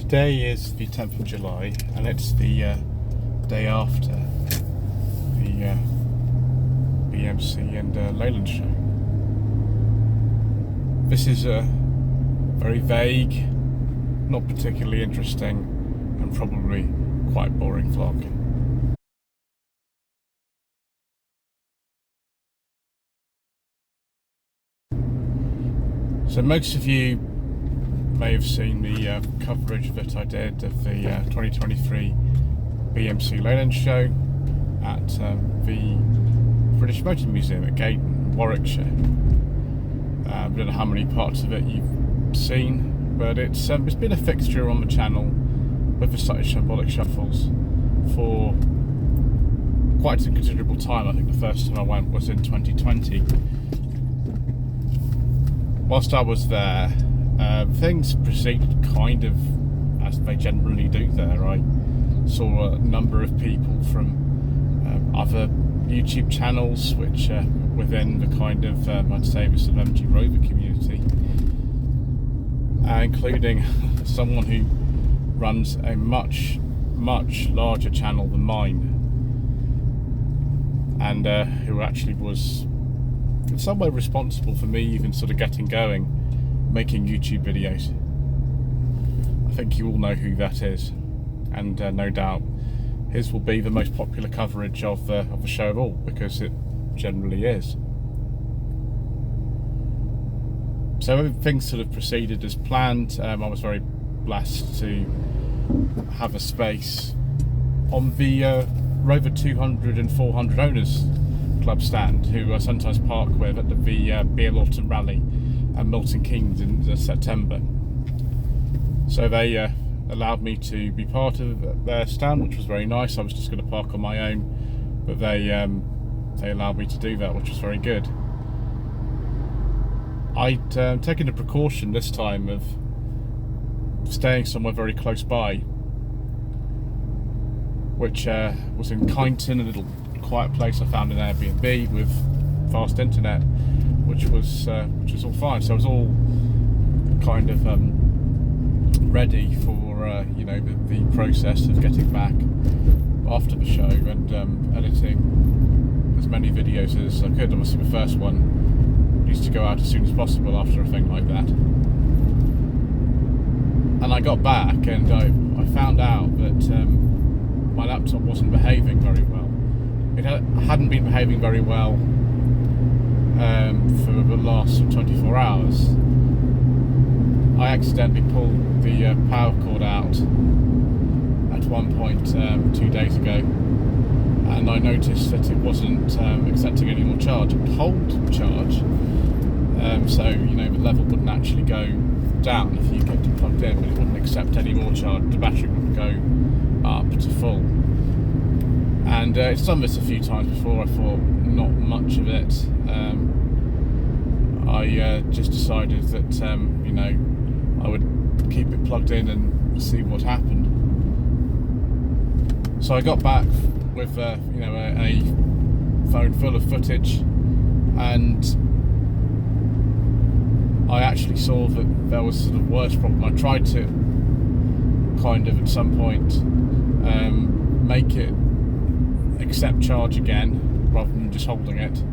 Today is the 10th of July and it's the day after the BMC and Learning Show. This is a very vague, not particularly interesting and probably quite boring vlog. So most of you may have seen the coverage that I did of the 2023 BMC Learning Show at the British Motor Museum at Gaydon, Warwickshire. I don't know how many parts of it you've seen, but it's been a fixture on the channel with the Slightly Shambolic Shuffles for quite a considerable time. I think the first time I went was in 2020. Whilst I was there, things proceeded kind of as they generally do there. I saw a number of people from other YouTube channels which are within the kind of, I'd say, the sort of MG Rover community, including someone who runs a much larger channel than mine, and who actually was in some way responsible for me even sort of getting going making YouTube videos. I think you all know who that is, and no doubt his will be the most popular coverage of the show of all, because it generally is. So things sort of proceeded as planned. I was very blessed to have a space on the Rover 200 and 400 owners club stand, who I sometimes park with at the Beer Autumn Rally and Milton Keynes in September. So they allowed me to be part of their stand, which was very nice. I was just going to park on my own, but they allowed me to do that, which was very good. I'd taken the precaution this time of staying somewhere very close by, which was in Kyneton, a little quiet place I found an Airbnb with fast internet, which was all fine. So I was all kind of ready for the process of getting back after the show and editing as many videos as I could. Obviously the first one needs to go out as soon as possible after a thing like that. And I got back and I found out that my laptop wasn't behaving very well. It hadn't been behaving very well for the last 24 hours. I accidentally pulled the power cord out at one point 2 days ago, and I noticed that it wasn't accepting any more charge. It would hold charge, so the level wouldn't actually go down if you kept it plugged in, but it wouldn't accept any more charge. The battery wouldn't go up to full. And it's done this a few times before. I thought not much of it. I just decided that I would keep it plugged in and see what happened. So I got back with a phone full of footage, and I actually saw that there was sort of worse problem. I tried to kind of at some point make it accept charge again rather than just holding it,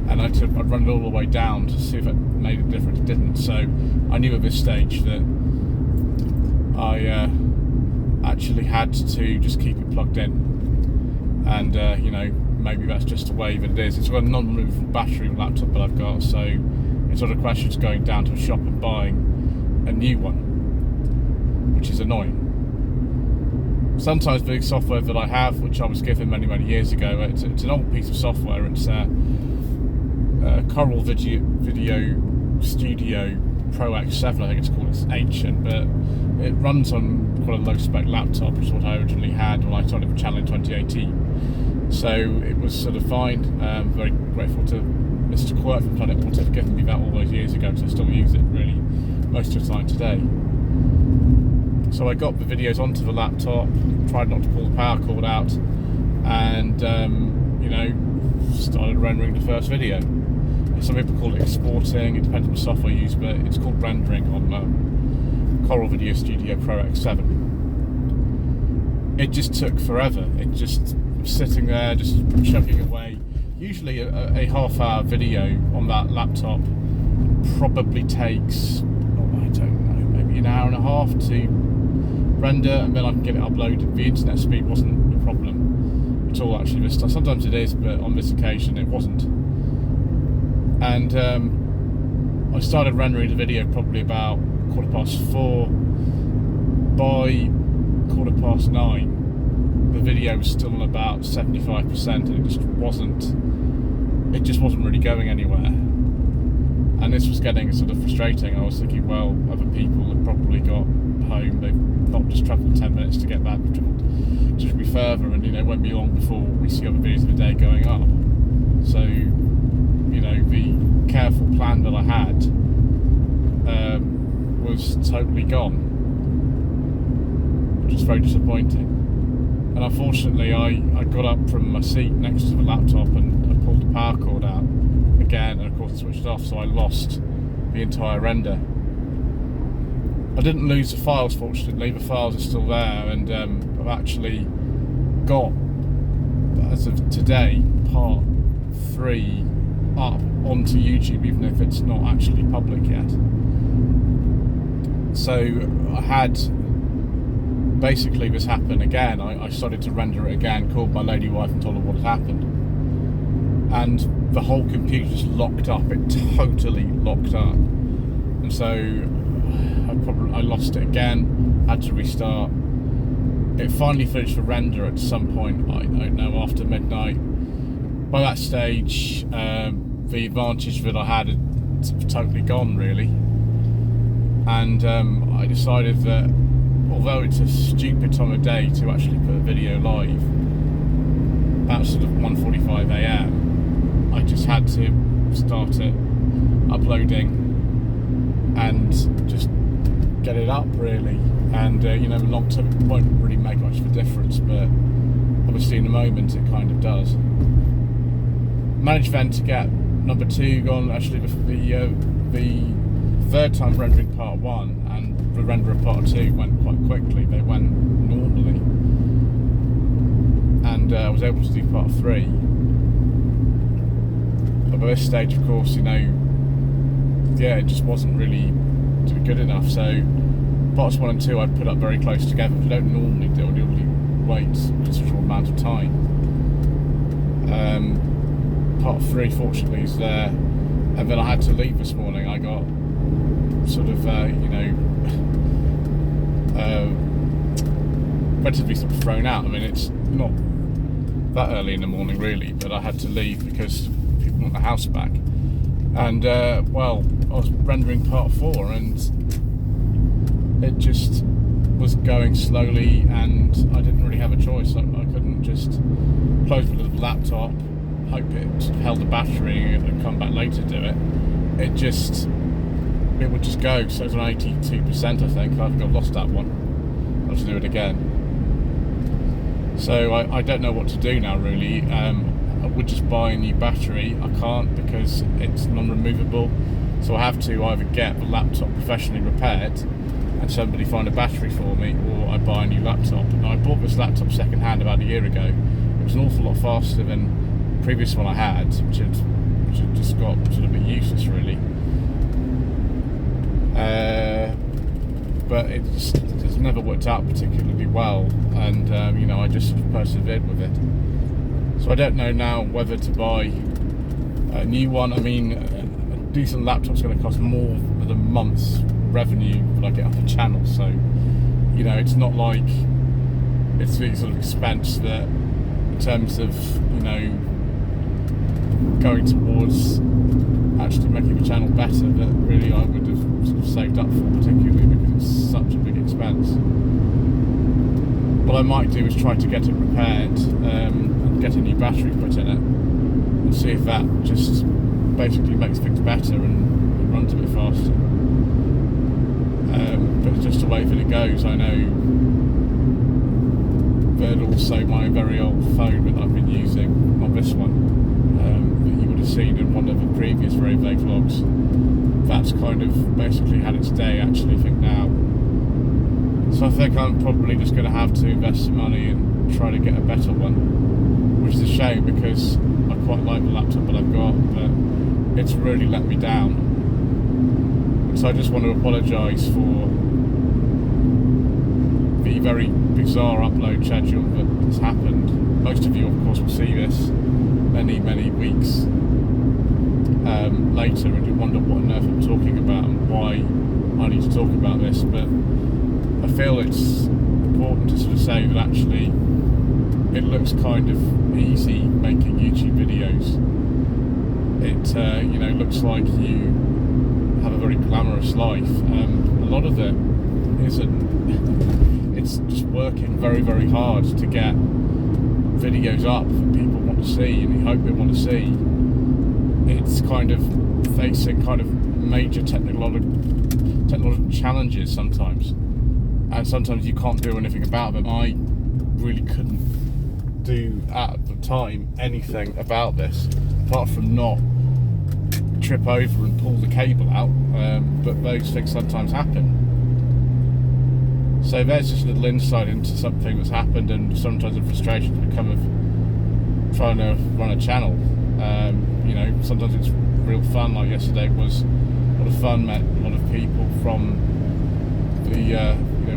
and I'd run it all the way down to see if it made a difference. It didn't. So I knew at this stage that I actually had to just keep it plugged in, and maybe that's just the way that it is. It's got a non-removable battery laptop that I've got, so it's not a question of going down to a shop and buying a new one, which is annoying. Sometimes the software that I have, which I was given many years ago, it's an old piece of software. It's Coral Video Studio Pro X7, I think it's called. It's ancient, but it runs on quite a low spec laptop, which is what I originally had when I started the channel in 2018. So it was sort of fine. Very grateful to Mr. Quirt from Planet Water for giving me that all those years ago, because I still use it really most of the time today. So I got the videos onto the laptop, tried not to pull the power cord out, and started rendering the first video. Some people call it exporting, it depends on the software you use, but it's called rendering on Coral Video Studio Pro X7. It just took forever. It just was sitting there, just chugging away. Usually a half-hour video on that laptop probably takes, I don't know, maybe an hour and a half to render, and then I can get it uploaded. The internet speed wasn't a problem at all, actually. Sometimes it is, but on this occasion it wasn't. And I started rendering the video probably about 4:15. By 9:15, the video was still on about 75%, and it just wasn't really going anywhere. And this was getting sort of frustrating. I was thinking, well, other people have probably got home, they've not just travelled 10 minutes to get back, they've travelled just be further, and it won't be long before we see other videos of the day going up. So, the careful plan that I had was totally gone, which is very disappointing. And unfortunately, I got up from my seat next to the laptop and I pulled the power cord out again, and of course it switched off, so I lost the entire render. I didn't lose the files, fortunately. The files are still there, and I've actually got, as of today, part 3 up onto YouTube, even if it's not actually public yet. So I had basically this happened again. I started to render it again, called my lady wife and told her what had happened, and the whole computer just locked up. It totally locked up, and so I lost it again, had to restart. It finally finished the render at some point, I don't know, after midnight. By that stage, the advantage that I had totally gone, really. And I decided that although it's a stupid time of day to actually put a video live, about sort of 1:45 a.m, I just had to start it uploading and just get it up, really. And long term it won't really make much of a difference, but obviously in the moment it kind of does. Managed then to get number 2 gone. Actually, the third time rendering part 1 and the render of part 2 went quite quickly. They went normally, and I was able to do part 3. But by this stage, of course, it just wasn't really good enough. So parts 1 and 2 I'd put up very close together, which I don't normally do. I normally wait just a short amount of time. Part 3, fortunately, is there, and then I had to leave this morning. I got sort of, relatively sort of thrown out. I mean, it's not that early in the morning, really, but I had to leave because people want the house back. And, I was rendering part 4, and it just was going slowly, and I didn't really have a choice. I couldn't just close the little laptop, hope it held the battery and come back later to do it. It would just go. So it was on 82%, I think. I think I've lost that one. I'll have to do it again. So I don't know what to do now, really. I would just buy a new battery. I can't, because it's non-removable. So I have to either get the laptop professionally repaired and somebody find a battery for me, or I buy a new laptop. Now, I bought this laptop second-hand about a year ago. It was an awful lot faster than the previous one I had, which had just got sort of a bit useless, really. But it's never worked out particularly well, and I just sort of persevered with it. So I don't know now whether to buy a new one. I mean, a decent laptop's going to cost more than a month's revenue that I get off the channel, so it's not like it's the sort of expense that, in terms of going towards actually making the channel better, that really I would have sort of saved up for, particularly because it's such a big expense. What I might do is try to get it repaired and get a new battery put in it, and see if that just basically makes things better and runs a bit faster. But it's just the way that it goes. I know that also my very old phone that I've been using, not this one, that you would have seen in one of the previous very vague vlogs, that's kind of basically had its day, actually. I think now So I think I'm probably just going to have to invest some money and try to get a better one, which is a shame because I quite like the laptop that I've got, but it's really let me down. So I just want to apologise for the very bizarre upload schedule that has happened. Most of you, of course, will see this many weeks later, and you wonder what on earth I'm talking about and why I need to talk about this. But I feel it's important to sort of say that actually it looks kind of easy making YouTube videos. It looks like you have a very glamorous life. A lot of it isn't. It's just working very hard to get videos up that people want to see and you hope they want to see. It's kind of facing kind of major technological challenges sometimes, and sometimes you can't do anything about them. I really couldn't do at the time anything about this apart from not trip over and pull the cable out, but those things sometimes happen. So there's just a little insight into something that's happened, and sometimes the frustrations become of trying to run a channel. Sometimes it's real fun, like yesterday was a lot of fun, met a lot of people from the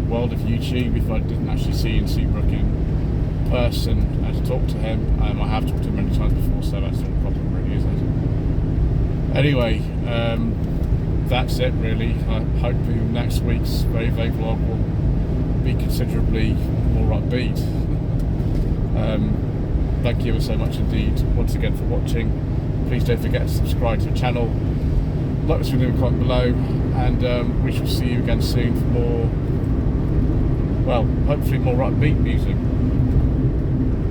world of YouTube. If I didn't actually see Ian Seabrook in person to talk to him, I have talked to him many times before, so that's not a problem really, is it? Anyway, that's it really. I hope next week's Very Vague vlog will be considerably more upbeat. Thank you ever so much indeed once again for watching. Please don't forget to subscribe to the channel, like this video, comment below, and we shall see you again soon for more, well, hopefully more upbeat music.